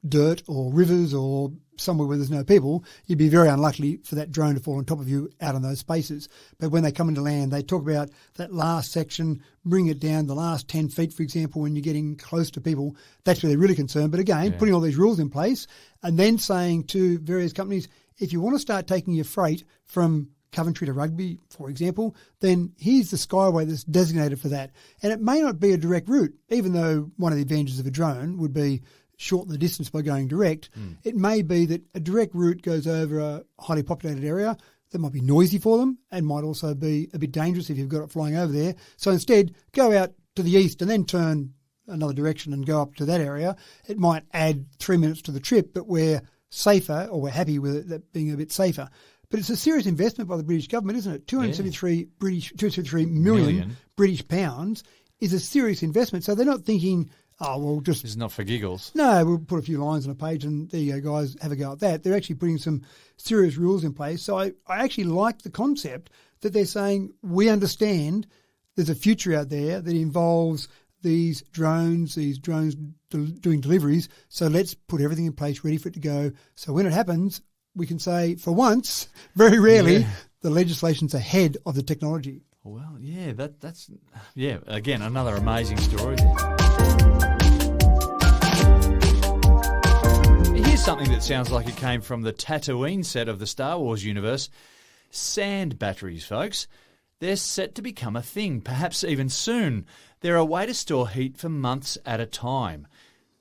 dirt or rivers or somewhere where there's no people. You'd be very unlucky for that drone to fall on top of you out in those spaces. But when they come into land, they talk about that last section, bring it down the last 10 feet, for example, when you're getting close to people. That's where they're really concerned. But again, putting all these rules in place and then saying to various companies, if you want to start taking your freight from Coventry to Rugby, for example, then here's the skyway that's designated for that. And it may not be a direct route, even though one of the advantages of a drone would be shorten the distance by going direct. It may be that a direct route goes over a highly populated area that might be noisy for them and might also be a bit dangerous if you've got it flying over there. So instead, go out to the east and then turn another direction and go up to that area. It might add 3 minutes to the trip, but we're safer, or we're happy with it that being a bit safer. But it's a serious investment by the British government, isn't it? 273 million British pounds is a serious investment. So they're not thinking, oh, well, just... It's not for giggles. No, we'll put a few lines on a page and there you go, guys, have a go at that. They're actually putting some serious rules in place. So I actually like the concept that they're saying, we understand there's a future out there that involves these drones doing deliveries. So let's put everything in place, ready for it to go. So when it happens, we can say, for once, very rarely, the legislation's ahead of the technology. Well, yeah, that's again, another amazing story. Here's something that sounds like it came from the Tatooine set of the Star Wars universe. Sand batteries, folks. They're set to become a thing, perhaps even soon. They're a way to store heat for months at a time.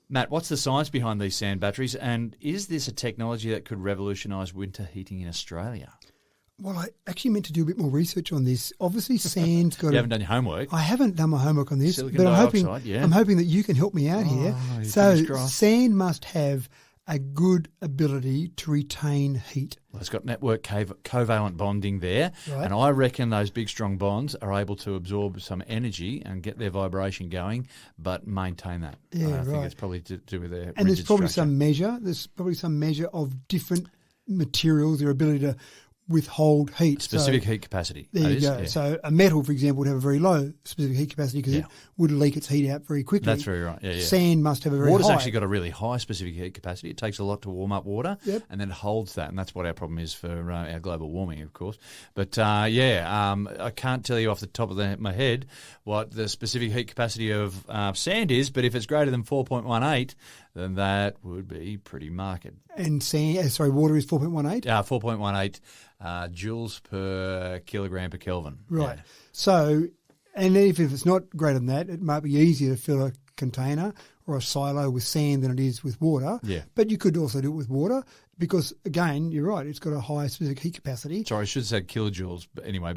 Matt, what's the science behind these sand batteries, and is this a technology that could revolutionise winter heating in Australia? Well, I actually meant to do a bit more research on this. Obviously, sand's got... You haven't done your homework. I haven't done my homework on this, Silicon but dioxide, I'm hoping that you can help me out here. So, sand must have a good ability to retain heat. Well, it's got network covalent bonding there, and I reckon those big, strong bonds are able to absorb some energy and get their vibration going, but maintain that. I think it's probably to do with their and there's probably structure. some measure of different materials, their ability to withhold heat. Specific heat capacity. There you go. Yeah. So a metal, for example, would have a very low specific heat capacity because it would leak its heat out very quickly. That's very right. Sand must have a very Water's high. actually got a really high specific heat capacity. It takes a lot to warm up water, and then it holds that, and that's what our problem is for our global warming, of course. But I can't tell you off the top of my head what the specific heat capacity of sand is, but if it's greater than 4.18, then that would be pretty marked. And water is 4.18? 4.18 joules per kilogram per Kelvin. Right. Yeah. So, and if it's not greater than that, it might be easier to fill a container or a silo with sand than it is with water. Yeah. But you could also do it with water because, again, you're right, it's got a high specific heat capacity. Sorry, I should have said kilojoules, but anyway,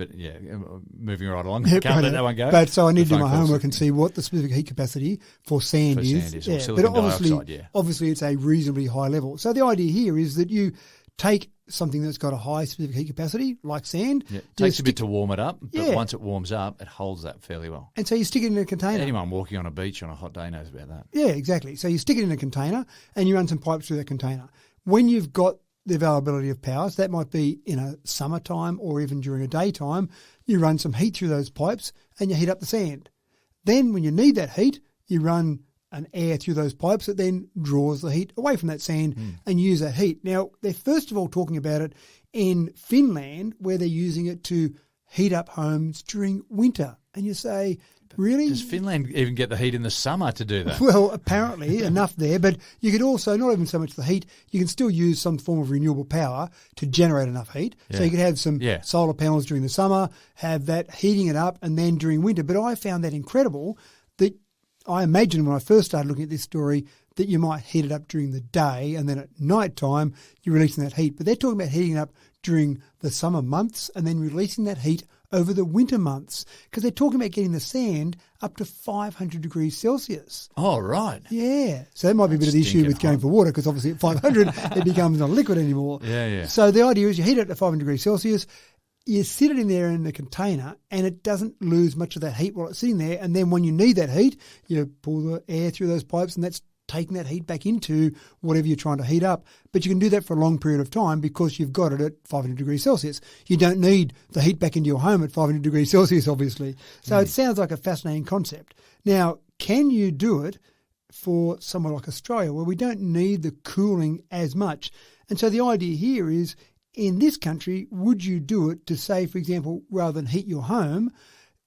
moving right along. Can't let that one go. But so I need to do my homework and see what the specific heat capacity for sand is. Or silicon dioxide, obviously it's a reasonably high level. So the idea here is that you take something that's got a high specific heat capacity, like sand. Yeah, it takes a bit to warm it up, but once it warms up, it holds that fairly well. And so you stick it in a container. Anyone walking on a beach on a hot day knows about that. Yeah, exactly. So you stick it in a container and you run some pipes through that container. When you've got the availability of power, so that might be in a summertime or even during a daytime, you run some heat through those pipes and you heat up the sand. Then when you need that heat, you run an air through those pipes that then draws the heat away from that sand and use that heat. Now, they're first of all talking about it in Finland where they're using it to heat up homes during winter. And you say, Really? Does Finland even get the heat in the summer to do that? Well, apparently enough there, but you could also, not even so much the heat, you can still use some form of renewable power to generate enough heat. So Yeah. you could have some Yeah. solar panels during the summer, have that heating it up, and then during winter. But I found that incredible that I imagined when I first started looking at this story that you might heat it up during the day and then at night time you're releasing that heat. But they're talking about heating it up during the summer months and then releasing that heat over the winter months because they're talking about getting the sand up to 500 degrees Celsius. Oh, right. Yeah. So that might be a bit of the issue Stinking with going hot. for water because obviously at 500 it becomes not liquid anymore. Yeah, yeah. So the idea is you heat it to 500 degrees Celsius, you sit it in there in the container and it doesn't lose much of that heat while it's sitting there. And then when you need that heat, you pull the air through those pipes and that's taking that heat back into whatever you're trying to heat up. But you can do that for a long period of time because you've got it at 500 degrees Celsius. You don't need the heat back into your home at 500 degrees Celsius, obviously. So it sounds like a fascinating concept. Now, can you do it for somewhere like Australia where we don't need the cooling as much? And so the idea here is, in this country, would you do it to say, for example, rather than heat your home,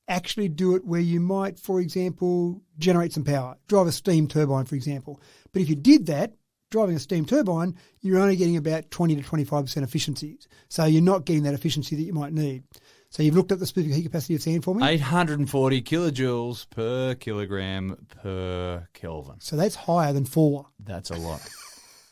actually do it where you might, for example, generate some power, drive a steam turbine, for example. But if you did that, driving a steam turbine, you're only getting about 20 to 25% efficiencies. So you're not getting that efficiency that you might need. So you've looked at the specific heat capacity of sand for me? 840 kilojoules per kilogram per Kelvin. So that's higher than 4. That's a lot.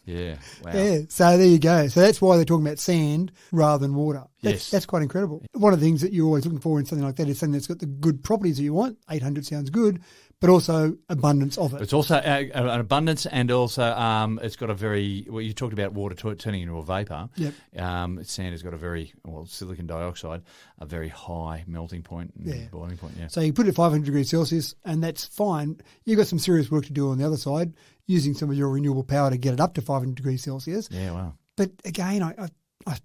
Yeah. Wow. Yeah, so there you go. So that's why they're talking about sand rather than water. Yes. That's quite incredible. One of the things that you're always looking for in something like that is something that's got the good properties that you want. 800 sounds good, but also abundance of it. It's also an abundance, and also it's got a very, well, you talked about water turning into a vapour. Yep. Sand has got a very, well, silicon dioxide, a very high melting point and boiling point. Yeah. So you put it at 500 degrees Celsius, and that's fine. You've got some serious work to do on the other side, using some of your renewable power to get it up to 500 degrees Celsius. Yeah, wow. But again, I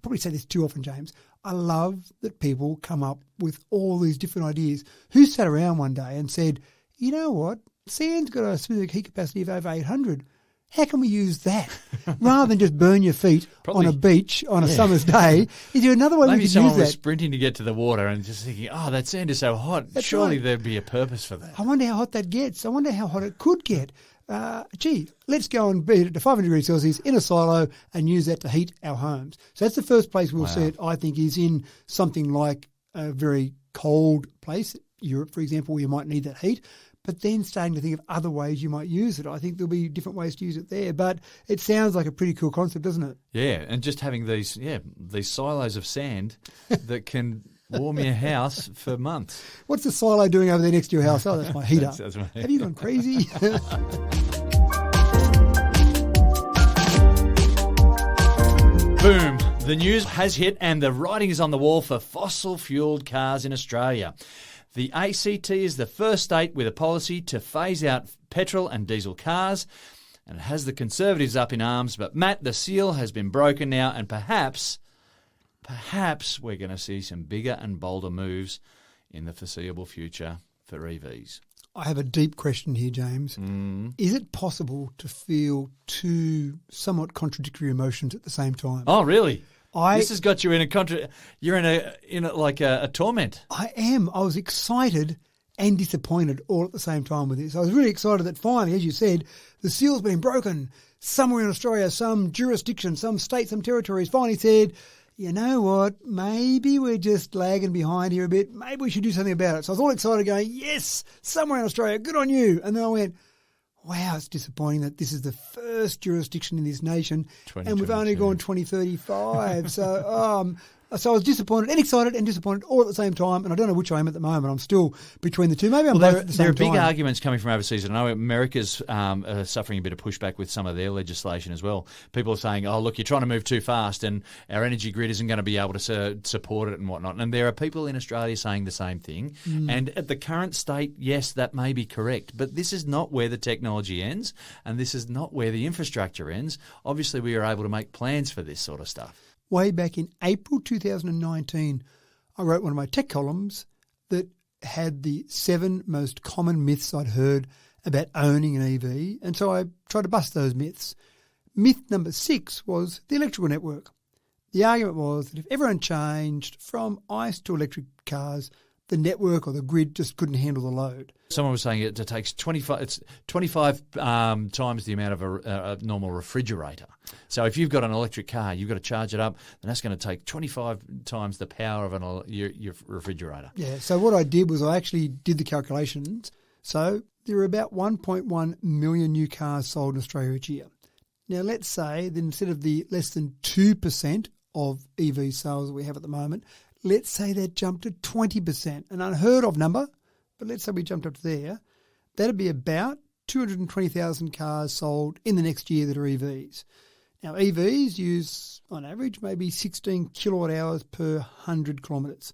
probably say this too often, James. I love that people come up with all these different ideas. Who sat around one day and said, you know what, sand's got a specific heat capacity of over 800. How can we use that? Rather than just burn your feet on a beach on a summer's day, is there another way we Maybe could someone use was that? sprinting to get to the water and just thinking, oh, that sand is so hot. That's Surely right. there'd be a purpose for that. I wonder how hot that gets. I wonder how hot it could get. Let's go and beat it to 500 degrees Celsius in a silo and use that to heat our homes. So that's the first place we'll see it, I think, is in something like a very cold place, Europe, for example, where you might need that heat. But then starting to think of other ways you might use it. I think there'll be different ways to use it there. But it sounds like a pretty cool concept, doesn't it? Yeah, and just having these silos of sand that can warm your house for months. What's the silo doing over there next to your house? Oh, that's my heater. That's my Have you gone crazy? Boom. The news has hit and the writing is on the wall for fossil-fuelled cars in Australia. The ACT is the first state with a policy to phase out petrol and diesel cars, and it has the Conservatives up in arms. But, Matt, the seal has been broken now, and perhaps we're going to see some bigger and bolder moves in the foreseeable future for EVs. I have a deep question here, James. Is it possible to feel two somewhat contradictory emotions at the same time? Oh, really? This has got you in you're in a torment. I am. I was excited and disappointed all at the same time with this. I was really excited that finally, as you said, the seal's been broken. Somewhere in Australia, some jurisdiction, some state, some territories finally said, you know what, maybe we're just lagging behind here a bit. Maybe we should do something about it. So I was all excited going, yes, somewhere in Australia, good on you. And then I went, wow, it's disappointing that this is the first jurisdiction in this nation and we've only gone 2035. So I was disappointed and excited and disappointed all at the same time, and I don't know which I am at the moment. I'm still between the two. Maybe I'm both at the same There are time. big arguments coming from overseas. I know America's suffering a bit of pushback with some of their legislation as well. People are saying, oh, look, you're trying to move too fast and our energy grid isn't going to be able to support it and whatnot. And there are people in Australia saying the same thing. And at the current state, yes, that may be correct. But this is not where the technology ends, and this is not where the infrastructure ends. Obviously, we are able to make plans for this sort of stuff. Way back in April 2019, I wrote one of my tech columns that had the 7 most common myths I'd heard about owning an EV, and so I tried to bust those myths. Myth number 6 was the electrical network. The argument was that if everyone changed from ICE to electric cars, the network or the grid just couldn't handle the load. Someone was saying it takes 25 times the amount of a normal refrigerator. So if you've got an electric car, you've got to charge it up, then that's going to take 25 times the power of your refrigerator. Yeah, so what I did was I actually did the calculations. So there are about 1.1 million new cars sold in Australia each year. Now let's say that instead of the less than 2% of EV sales that we have at the moment, let's say that jumped to 20%, an unheard of number, but let's say we jumped up to there. That'd be about 220,000 cars sold in the next year that are EVs. Now, EVs use, on average, maybe 16 kilowatt hours per 100 kilometres.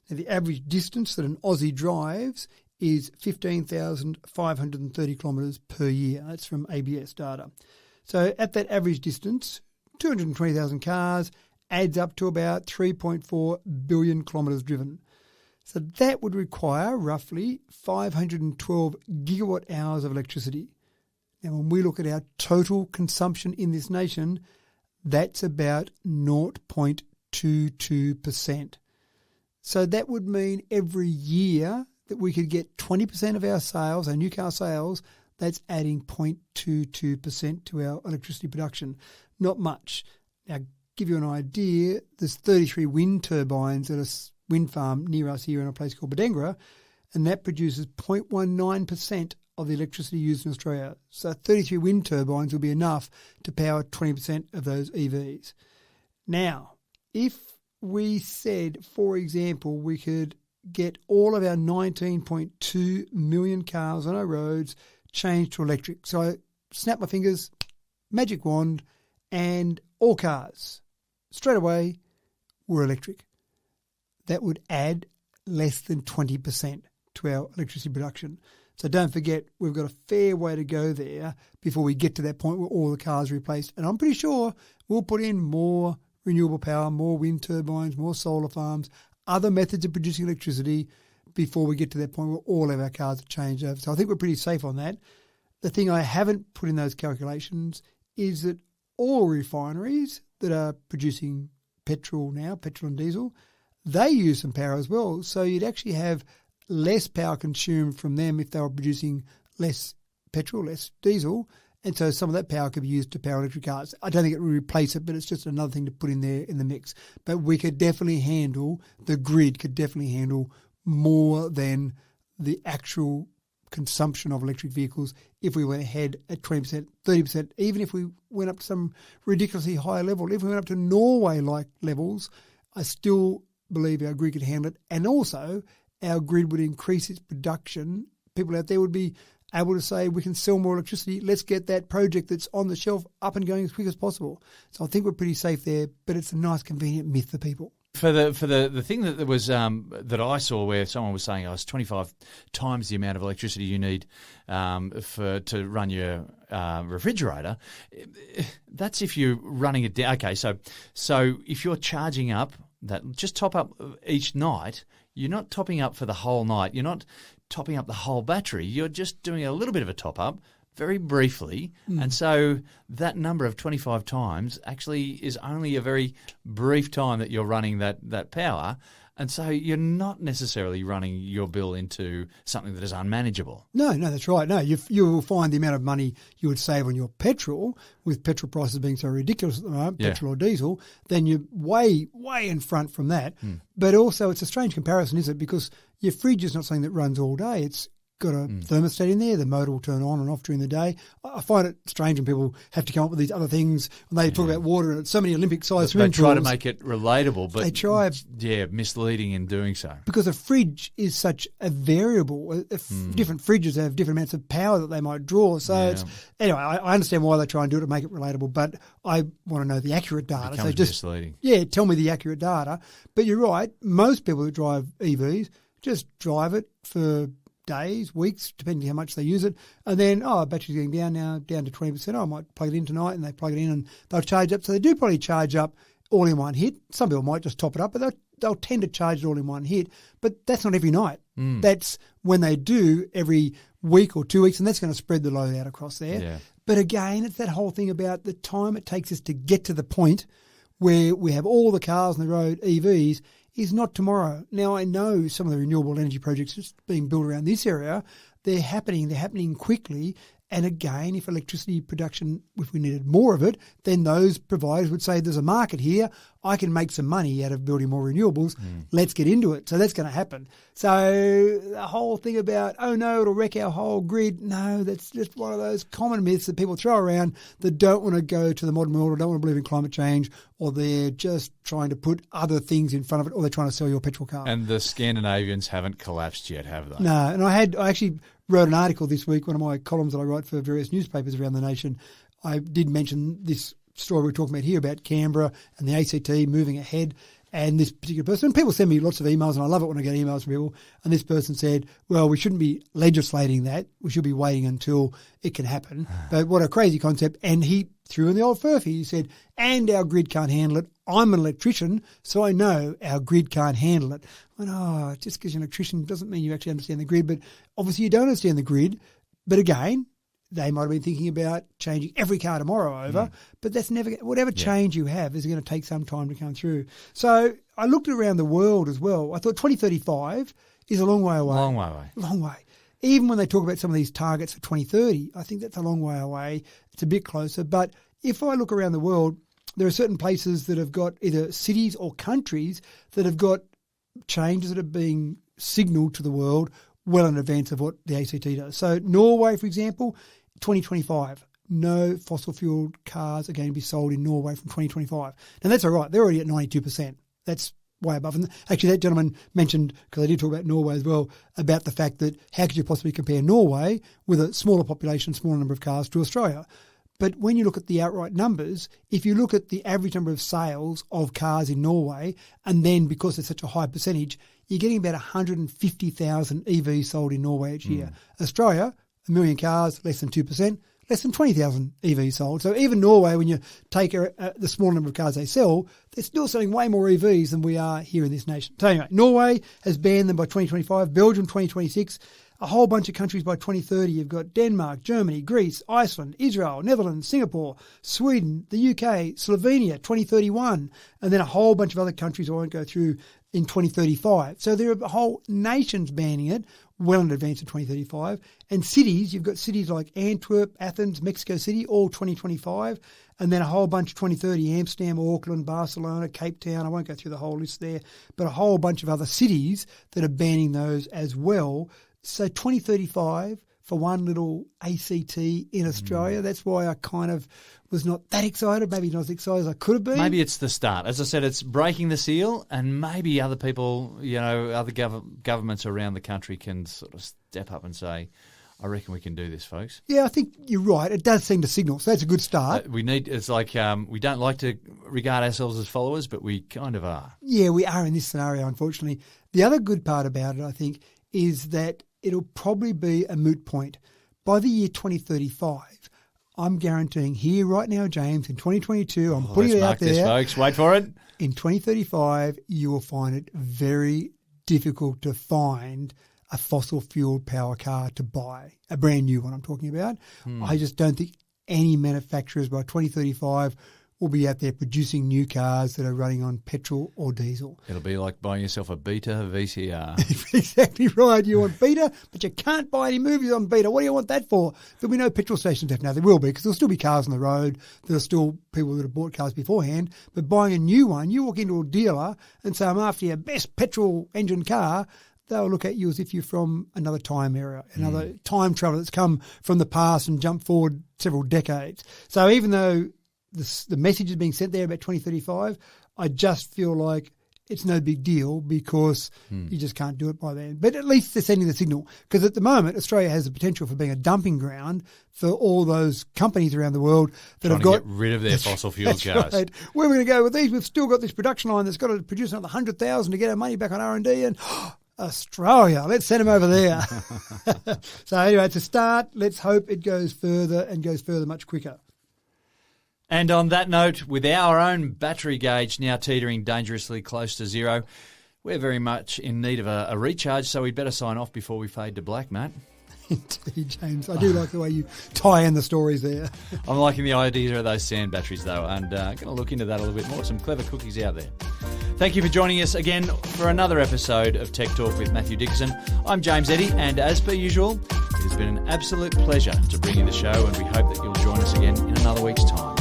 Now, the average distance that an Aussie drives is 15,530 kilometres per year. That's from ABS data. So at that average distance, 220,000 cars adds up to about 3.4 billion kilometres driven. So that would require roughly 512 gigawatt hours of electricity. Now, when we look at our total consumption in this nation, that's about 0.22%. So that would mean every year that we could get 20% of our sales, our new car sales, that's adding 0.22% to our electricity production. Not much. Now, give you an idea, there's 33 wind turbines at a wind farm near us here in a place called Badengra, and that produces 0.19% of the electricity used in Australia. So 33 wind turbines will be enough to power 20% of those EVs. Now, if we said, for example, we could get all of our 19.2 million cars on our roads changed to electric. So I snap my fingers, magic wand, and all cars straight away were electric. That would add less than 20% to our electricity production. So don't forget, we've got a fair way to go there before we get to that point where all the cars are replaced. And I'm pretty sure we'll put in more renewable power, more wind turbines, more solar farms, other methods of producing electricity before we get to that point where all of our cars are changed over. So I think we're pretty safe on that. The thing I haven't put in those calculations is that all refineries that are producing petrol now, petrol and diesel, they use some power as well. So you'd actually have less power consumed from them if they were producing less petrol, less diesel. And so some of that power could be used to power electric cars. I don't think it will replace it, but it's just another thing to put in there in the mix. But we could definitely handle, the grid could definitely handle more than the actual consumption of electric vehicles if we went ahead at 20%, 30%, even if we went up to some ridiculously high level. If we went up to Norway-like levels, I still believe our grid could handle it. And also, our grid would increase its production. People out there would be able to say, we can sell more electricity. Let's get that project that's on the shelf up and going as quick as possible. So I think we're pretty safe there, but it's a nice, convenient myth for people. For the thing that was that I saw where someone was saying, it's 25 times the amount of electricity you need to run your refrigerator. That's if you're running it down. Okay, so if you're charging up, that just top up each night, you're not topping up for the whole night. You're not topping up the whole battery. You're just doing a little bit of a top up very briefly. And so that number of 25 times actually is only a very brief time that you're running that power. And so you're not necessarily running your bill into something that is unmanageable. No, that's right. No, you will find the amount of money you would save on your petrol, with petrol prices being so ridiculous at the moment, petrol or diesel, then you're way, way in front from that. But also it's a strange comparison, isn't it? Because your fridge is not something that runs all day. It's got a thermostat in there. The motor will turn on and off during the day. I find it strange when people have to come up with these other things when they talk about water, and it's so many Olympic-sized swimming pools. They try to make it relatable, but they try, misleading in doing so. Because a fridge is such a variable. Different fridges have different amounts of power that they might draw. So it's, anyway, I understand why they try and do it to make it relatable, but I want to know the accurate data. So just misleading. Yeah, tell me the accurate data. But you're right. Most people who drive EVs just drive it for days, weeks, depending how much they use it. And then, battery's getting down now, down to 20%. I might plug it in tonight, and they plug it in and they'll charge up. So they do probably charge up all in one hit. Some people might just top it up, but they'll tend to charge it all in one hit. But that's not every night. That's when they do every week or 2 weeks, and that's going to spread the load out across there. Yeah. But again, it's that whole thing about the time it takes us to get to the point where we have all the cars on the road, EVs. is not tomorrow. Now, I know some of the renewable energy projects that's being built around this area, they're happening quickly. And again, if electricity production, if we needed more of it, then those providers would say there's a market here. I can make some money out of building more renewables. Let's get into it. So that's going to happen. So the whole thing about, oh no, it'll wreck our whole grid. No, that's just one of those common myths that people throw around that don't want to go to the modern world or don't want to believe in climate change, or they're just trying to put other things in front of it, or they're trying to sell you a petrol car. And the Scandinavians haven't collapsed yet, have they? No, and I actually wrote an article this week, one of my columns that I write for various newspapers around the nation. I did mention this story we're talking about here about Canberra and the ACT moving ahead, and this particular person. And people send me lots of emails, and I love it when I get emails from people. And this person said, well, we shouldn't be legislating that. We should be waiting until it can happen. But what a crazy concept. And he threw in the old furphy. He said, and our grid can't handle it. I'm an electrician, so I know our grid can't handle it. I went, just because you're an electrician doesn't mean you actually understand the grid. But obviously you don't understand the grid. But again, they might have been thinking about changing every car tomorrow over, but that's never, whatever change you have is going to take some time to come through. So I looked around the world as well. I thought 2035 is a long way away. Long way away. Long way. Even when they talk about some of these targets for 2030, I think that's a long way away. It's a bit closer. But if I look around the world, there are certain places that have got either cities or countries that have got changes that are being signalled to the world well in advance of what the ACT does. So Norway, for example, 2025, no fossil fuel cars are going to be sold in Norway from 2025. Now, that's all right. They're already at 92%. That's way above. And actually, that gentleman mentioned, because I did talk about Norway as well, about the fact that how could you possibly compare Norway with a smaller population, smaller number of cars to Australia? But when you look at the outright numbers, if you look at the average number of sales of cars in Norway, and then because it's such a high percentage, you're getting about 150,000 EVs sold in Norway each year. Australia, 1 million cars, less than 2%, less than 20,000 EVs sold. So even Norway, when you take the small number of cars they sell, they're still selling way more EVs than we are here in this nation. So anyway, Norway has banned them by 2025, Belgium 2026, a whole bunch of countries by 2030. You've got Denmark, Germany, Greece, Iceland, Israel, Netherlands, Singapore, Sweden, the UK, Slovenia 2031, and then a whole bunch of other countries I won't go through in 2035. So there are whole nations banning it well in advance of 2035. And cities, you've got cities like Antwerp, Athens, Mexico City, all 2025. And then a whole bunch 2030, Amsterdam, Auckland, Barcelona, Cape Town. I won't go through the whole list there, but a whole bunch of other cities that are banning those as well. So 2035 for one little ACT in Australia. That's why I kind of was not that excited, maybe not as excited as I could have been. Maybe it's the start. As I said, it's breaking the seal, and maybe other people, other governments around the country can sort of step up and say, I reckon we can do this, folks. Yeah, I think you're right. It does seem to signal, so that's a good start. It's like we don't like to regard ourselves as followers, but we kind of are. Yeah, we are in this scenario, unfortunately. The other good part about it, I think, is that it'll probably be a moot point. By the year 2035, I'm guaranteeing here right now, James, in 2022, I'm putting it out there. Let's mark this, folks. Wait for it. In 2035, you will find it very difficult to find a fossil-fueled power car to buy, a brand new one I'm talking about. I just don't think any manufacturers by 2035 will be out there producing new cars that are running on petrol or diesel. It'll be like buying yourself a Beta VCR. Exactly right. You want Beta, but you can't buy any movies on Beta. What do you want that for? There'll be no petrol stations left now. There will be, because there'll still be cars on the road. There's still people that have bought cars beforehand. But buying a new one, you walk into a dealer and say, I'm after your best petrol engine car, they'll look at you as if you're from another time era, another time travel that's come from the past and jumped forward several decades. So even though the message is being sent there about 2035, I just feel like it's no big deal because you just can't do it by then. But at least they're sending the signal, because at the moment Australia has the potential for being a dumping ground for all those companies around the world that have got to get rid of their fossil fuel cars. Right. Where are we going to go with these? We've still got this production line that's got to produce another 100,000 to get our money back on R&D, and Australia, let's send them over there. So anyway, it's a start. Let's hope it goes further and goes further much quicker. And on that note, with our own battery gauge now teetering dangerously close to zero, we're very much in need of a recharge, so we'd better sign off before we fade to black, Matt. Indeed, James. I do like the way you tie in the stories there. I'm liking the idea of those sand batteries, though, and going to look into that a little bit more. Some clever cookies out there. Thank you for joining us again for another episode of Tech Talk with Matthew Dickerson. I'm James Eddy, and as per usual, it has been an absolute pleasure to bring you the show, and we hope that you'll join us again in another week's time.